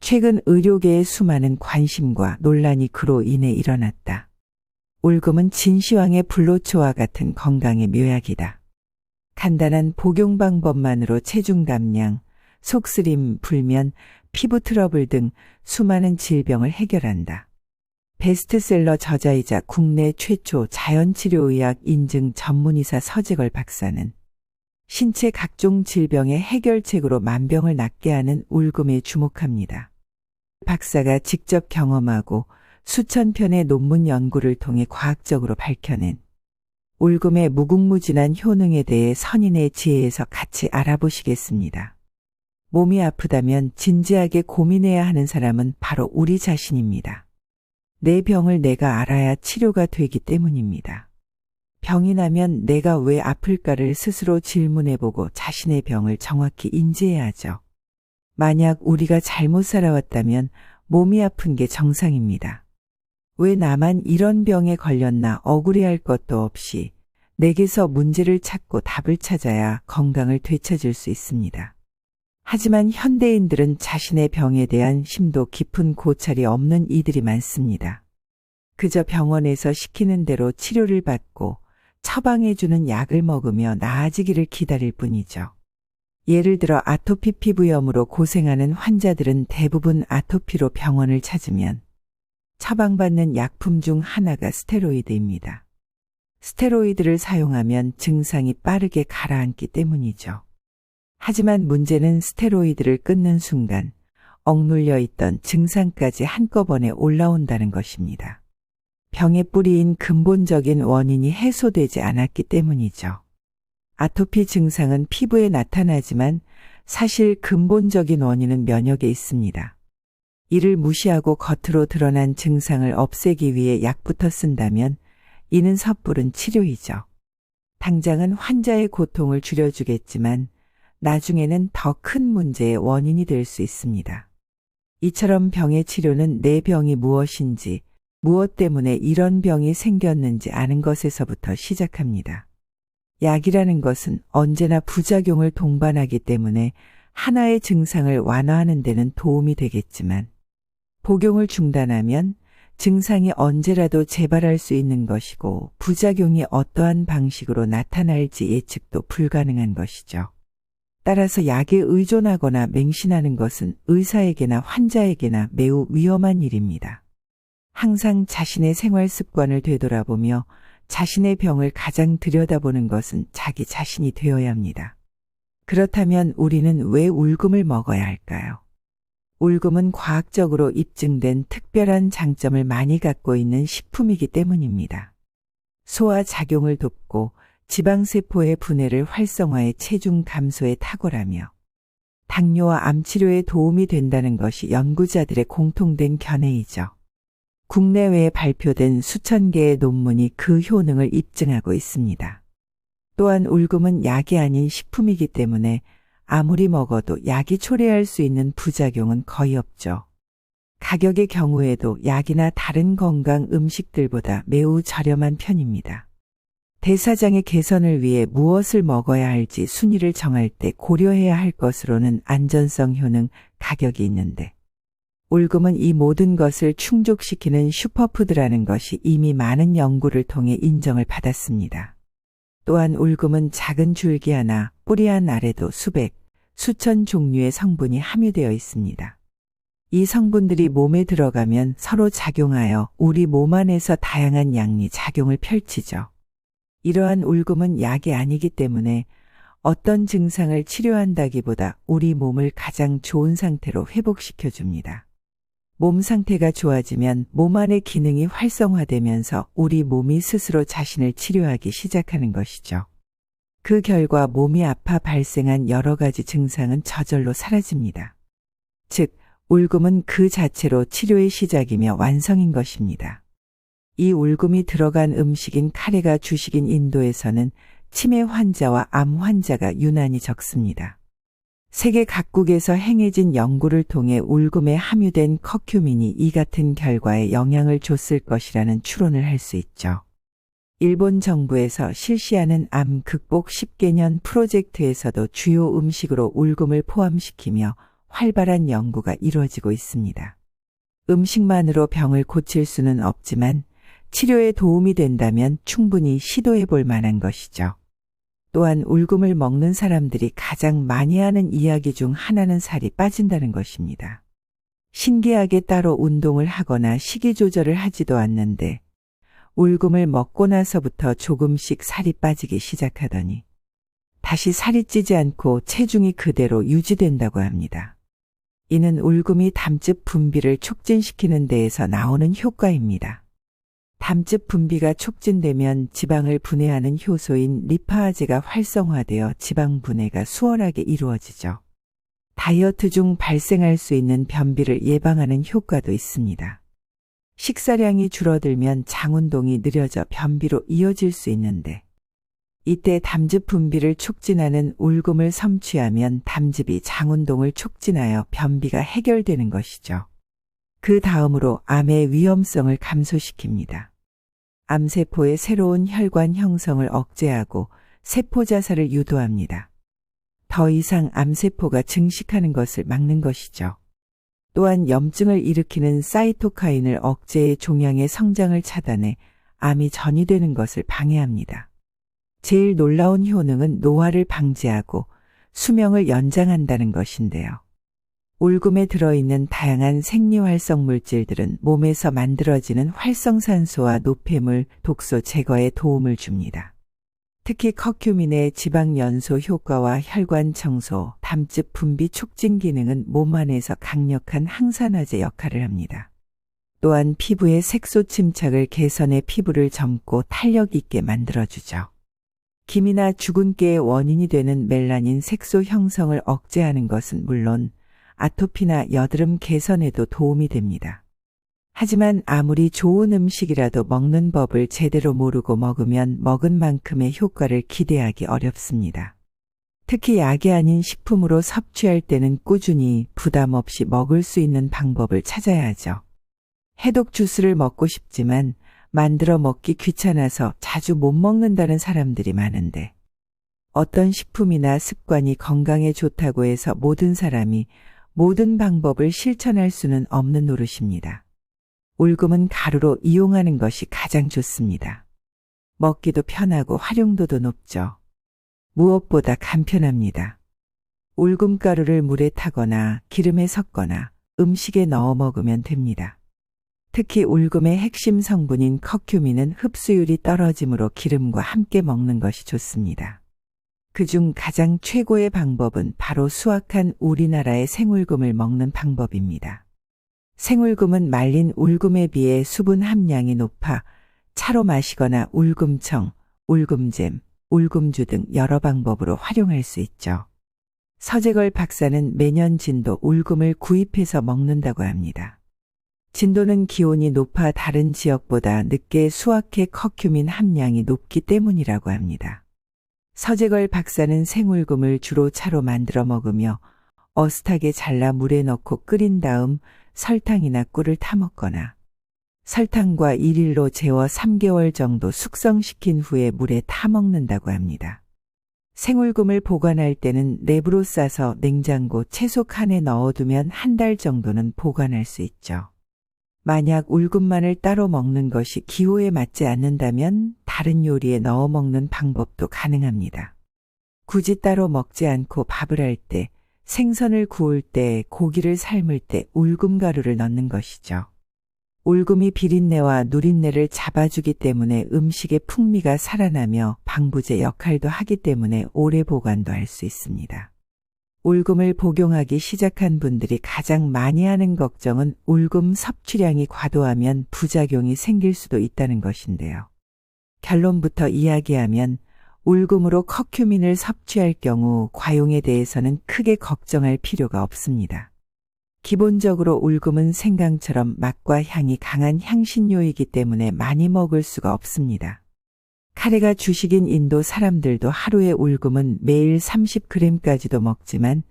최근 의료계의 수많은 관심과 논란이 그로 인해 일어났다. 울금은 진시황의 불로초와 같은 건강의 묘약이다. 간단한 복용 방법만으로 체중 감량, 속쓰림, 불면, 피부 트러블 등 수많은 질병을 해결한다. 베스트셀러 저자이자 국내 최초 자연치료의학 인증 전문의사 서재걸 박사는 신체 각종 질병의 해결책으로 만병을 낫게 하는 울금에 주목합니다. 박사가 직접 경험하고 수천 편의 논문 연구를 통해 과학적으로 밝혀낸 울금의 무궁무진한 효능에 대해 선인의 지혜에서 같이 알아보시겠습니다. 몸이 아프다면 진지하게 고민해야 하는 사람은 바로 우리 자신입니다. 내 병을 내가 알아야 치료가 되기 때문입니다. 병이 나면 내가 왜 아플까를 스스로 질문해보고 자신의 병을 정확히 인지해야 하죠. 만약 우리가 잘못 살아왔다면 몸이 아픈 게 정상입니다. 왜 나만 이런 병에 걸렸나 억울해할 것도 없이 내게서 문제를 찾고 답을 찾아야 건강을 되찾을 수 있습니다. 하지만 현대인들은 자신의 병에 대한 심도 깊은 고찰이 없는 이들이 많습니다. 그저 병원에서 시키는 대로 치료를 받고 처방해주는 약을 먹으며 나아지기를 기다릴 뿐이죠. 예를 들어 아토피 피부염으로 고생하는 환자들은 대부분 아토피로 병원을 찾으면 처방받는 약품 중 하나가 스테로이드입니다. 스테로이드를 사용하면 증상이 빠르게 가라앉기 때문이죠. 하지만 문제는 스테로이드를 끊는 순간 억눌려 있던 증상까지 한꺼번에 올라온다는 것입니다. 병의 뿌리인 근본적인 원인이 해소되지 않았기 때문이죠. 아토피 증상은 피부에 나타나지만 사실 근본적인 원인은 면역에 있습니다. 이를 무시하고 겉으로 드러난 증상을 없애기 위해 약부터 쓴다면 이는 섣부른 치료이죠. 당장은 환자의 고통을 줄여주겠지만 나중에는 더 큰 문제의 원인이 될 수 있습니다. 이처럼 병의 치료는 내 병이 무엇인지, 무엇 때문에 이런 병이 생겼는지 아는 것에서부터 시작합니다. 약이라는 것은 언제나 부작용을 동반하기 때문에 하나의 증상을 완화하는 데는 도움이 되겠지만 복용을 중단하면 증상이 언제라도 재발할 수 있는 것이고 부작용이 어떠한 방식으로 나타날지 예측도 불가능한 것이죠. 따라서 약에 의존하거나 맹신하는 것은 의사에게나 환자에게나 매우 위험한 일입니다. 항상 자신의 생활 습관을 되돌아보며 자신의 병을 가장 들여다보는 것은 자기 자신이 되어야 합니다. 그렇다면 우리는 왜 울금을 먹어야 할까요? 울금은 과학적으로 입증된 특별한 장점을 많이 갖고 있는 식품이기 때문입니다. 소화 작용을 돕고 지방세포의 분해를 활성화해 체중 감소에 탁월하며 당뇨와 암 치료에 도움이 된다는 것이 연구자들의 공통된 견해이죠. 국내외에 발표된 수천 개의 논문이 그 효능을 입증하고 있습니다. 또한 울금은 약이 아닌 식품이기 때문에 아무리 먹어도 약이 초래할 수 있는 부작용은 거의 없죠. 가격의 경우에도 약이나 다른 건강 음식들보다 매우 저렴한 편입니다. 대사장의 개선을 위해 무엇을 먹어야 할지 순위를 정할 때 고려해야 할 것으로는 안전성, 효능, 가격이 있는데 울금은 이 모든 것을 충족시키는 슈퍼푸드라는 것이 이미 많은 연구를 통해 인정을 받았습니다. 또한 울금은 작은 줄기 하나, 뿌리 한 알에도 수천 종류의 성분이 함유되어 있습니다. 이 성분들이 몸에 들어가면 서로 작용하여 우리 몸 안에서 다양한 양리 작용을 펼치죠. 이러한 울금은 약이 아니기 때문에 어떤 증상을 치료한다기보다 우리 몸을 가장 좋은 상태로 회복시켜줍니다. 몸 상태가 좋아지면 몸 안의 기능이 활성화되면서 우리 몸이 스스로 자신을 치료하기 시작하는 것이죠. 그 결과 몸이 아파 발생한 여러 가지 증상은 저절로 사라집니다. 즉, 울금은 그 자체로 치료의 시작이며 완성인 것입니다. 이 울금이 들어간 음식인 카레가 주식인 인도에서는 치매 환자와 암 환자가 유난히 적습니다. 세계 각국에서 행해진 연구를 통해 울금에 함유된 커큐민이 이 같은 결과에 영향을 줬을 것이라는 추론을 할 수 있죠. 일본 정부에서 실시하는 암 극복 10개년 프로젝트에서도 주요 음식으로 울금을 포함시키며 활발한 연구가 이루어지고 있습니다. 음식만으로 병을 고칠 수는 없지만 치료에 도움이 된다면 충분히 시도해 볼 만한 것이죠. 또한 울금을 먹는 사람들이 가장 많이 하는 이야기 중 하나는 살이 빠진다는 것입니다. 신기하게 따로 운동을 하거나 식이 조절을 하지도 않는데 울금을 먹고 나서부터 조금씩 살이 빠지기 시작하더니 다시 살이 찌지 않고 체중이 그대로 유지된다고 합니다. 이는 울금이 담즙 분비를 촉진시키는 데에서 나오는 효과입니다. 담즙 분비가 촉진되면 지방을 분해하는 효소인 리파아제가 활성화되어 지방 분해가 수월하게 이루어지죠. 다이어트 중 발생할 수 있는 변비를 예방하는 효과도 있습니다. 식사량이 줄어들면 장운동이 느려져 변비로 이어질 수 있는데 이때 담즙 분비를 촉진하는 울금을 섭취하면 담즙이 장운동을 촉진하여 변비가 해결되는 것이죠. 그 다음으로 암의 위험성을 감소시킵니다. 암세포의 새로운 혈관 형성을 억제하고 세포 자살을 유도합니다. 더 이상 암세포가 증식하는 것을 막는 것이죠. 또한 염증을 일으키는 사이토카인을 억제해 종양의 성장을 차단해 암이 전이되는 것을 방해합니다. 제일 놀라운 효능은 노화를 방지하고 수명을 연장한다는 것인데요. 울금에 들어있는 다양한 생리활성 물질들은 몸에서 만들어지는 활성산소와 노폐물, 독소 제거에 도움을 줍니다. 특히 커큐민의 지방 연소 효과와 혈관 청소, 담즙 분비 촉진 기능은 몸 안에서 강력한 항산화제 역할을 합니다. 또한 피부의 색소 침착을 개선해 피부를 젊고 탄력 있게 만들어주죠. 기미나 주근깨의 원인이 되는 멜라닌 색소 형성을 억제하는 것은 물론 아토피나 여드름 개선에도 도움이 됩니다. 하지만 아무리 좋은 음식이라도 먹는 법을 제대로 모르고 먹으면 먹은 만큼의 효과를 기대하기 어렵습니다. 특히 약이 아닌 식품으로 섭취할 때는 꾸준히 부담 없이 먹을 수 있는 방법을 찾아야 하죠. 해독 주스를 먹고 싶지만 만들어 먹기 귀찮아서 자주 못 먹는다는 사람들이 많은데 어떤 식품이나 습관이 건강에 좋다고 해서 모든 사람이 모든 방법을 실천할 수는 없는 노릇입니다. 울금은 가루로 이용하는 것이 가장 좋습니다. 먹기도 편하고 활용도도 높죠. 무엇보다 간편합니다. 울금가루를 물에 타거나 기름에 섞거나 음식에 넣어 먹으면 됩니다. 특히 울금의 핵심 성분인 커큐민은 흡수율이 떨어지므로 기름과 함께 먹는 것이 좋습니다. 그중 가장 최고의 방법은 바로 수확한 우리나라의 생울금을 먹는 방법입니다. 생울금은 말린 울금에 비해 수분 함량이 높아 차로 마시거나 울금청, 울금잼, 울금주 등 여러 방법으로 활용할 수 있죠. 서재걸 박사는 매년 진도 울금을 구입해서 먹는다고 합니다. 진도는 기온이 높아 다른 지역보다 늦게 수확해 커큐민 함량이 높기 때문이라고 합니다. 서재걸 박사는 생울금을 주로 차로 만들어 먹으며 어슷하게 잘라 물에 넣고 끓인 다음 설탕이나 꿀을 타먹거나 설탕과 일일로 재워 3개월 정도 숙성시킨 후에 물에 타먹는다고 합니다. 생울금을 보관할 때는 랩으로 싸서 냉장고 채소 칸에 넣어두면 한 달 정도는 보관할 수 있죠. 만약 울금만을 따로 먹는 것이 기호에 맞지 않는다면 다른 요리에 넣어 먹는 방법도 가능합니다. 굳이 따로 먹지 않고 밥을 할 때, 생선을 구울 때, 고기를 삶을 때 울금가루를 넣는 것이죠. 울금이 비린내와 누린내를 잡아주기 때문에 음식의 풍미가 살아나며 방부제 역할도 하기 때문에 오래 보관도 할 수 있습니다. 울금을 복용하기 시작한 분들이 가장 많이 하는 걱정은 울금 섭취량이 과도하면 부작용이 생길 수도 있다는 것인데요. 결론부터 이야기하면 울금으로 커큐민을 섭취할 경우 과용에 대해서는 크게 걱정할 필요가 없습니다. 기본적으로 울금은 생강처럼 맛과 향이 강한 향신료이기 때문에 많이 먹을 수가 없습니다. 카레가 주식인 인도 사람들도 하루에 울금은 매일 30g까지도 먹지만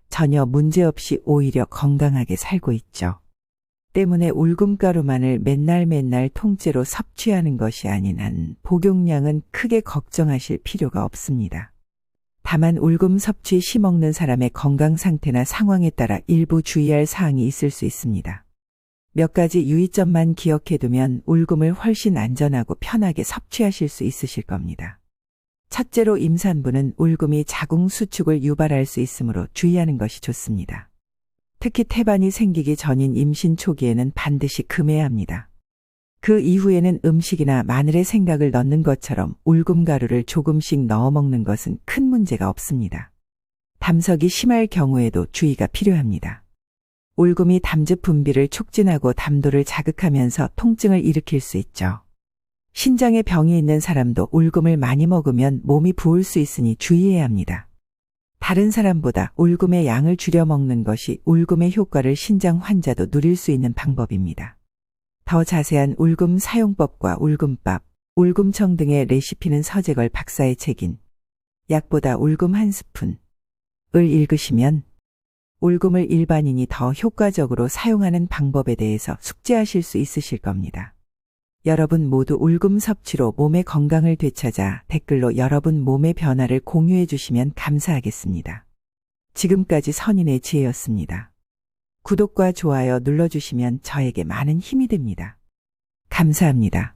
전혀 문제없이 오히려 건강하게 살고 있죠. 때문에 울금가루만을 맨날 통째로 섭취하는 것이 아닌 한 복용량은 크게 걱정하실 필요가 없습니다. 다만 울금 섭취 시 먹는 사람의 건강 상태나 상황에 따라 일부 주의할 사항이 있을 수 있습니다. 몇 가지 유의점만 기억해두면 울금을 훨씬 안전하고 편하게 섭취하실 수 있으실 겁니다. 첫째로 임산부는 울금이 자궁 수축을 유발할 수 있으므로 주의하는 것이 좋습니다. 특히 태반이 생기기 전인 임신 초기에는 반드시 금해야 합니다. 그 이후에는 음식이나 마늘에 생각을 넣는 것처럼 울금 가루를 조금씩 넣어 먹는 것은 큰 문제가 없습니다. 담석이 심할 경우에도 주의가 필요합니다. 울금이 담즙 분비를 촉진하고 담도를 자극하면서 통증을 일으킬 수 있죠. 신장에 병이 있는 사람도 울금을 많이 먹으면 몸이 부을 수 있으니 주의해야 합니다. 다른 사람보다 울금의 양을 줄여 먹는 것이 울금의 효과를 신장 환자도 누릴 수 있는 방법입니다. 더 자세한 울금 사용법과 울금밥, 울금청 등의 레시피는 서재걸 박사의 책인 약보다 울금 한 스푼을 읽으시면 울금을 일반인이 더 효과적으로 사용하는 방법에 대해서 숙지하실 수 있으실 겁니다. 여러분 모두 울금 섭취로 몸의 건강을 되찾아 댓글로 여러분 몸의 변화를 공유해 주시면 감사하겠습니다. 지금까지 선인의 지혜였습니다. 구독과 좋아요 눌러주시면 저에게 많은 힘이 됩니다. 감사합니다.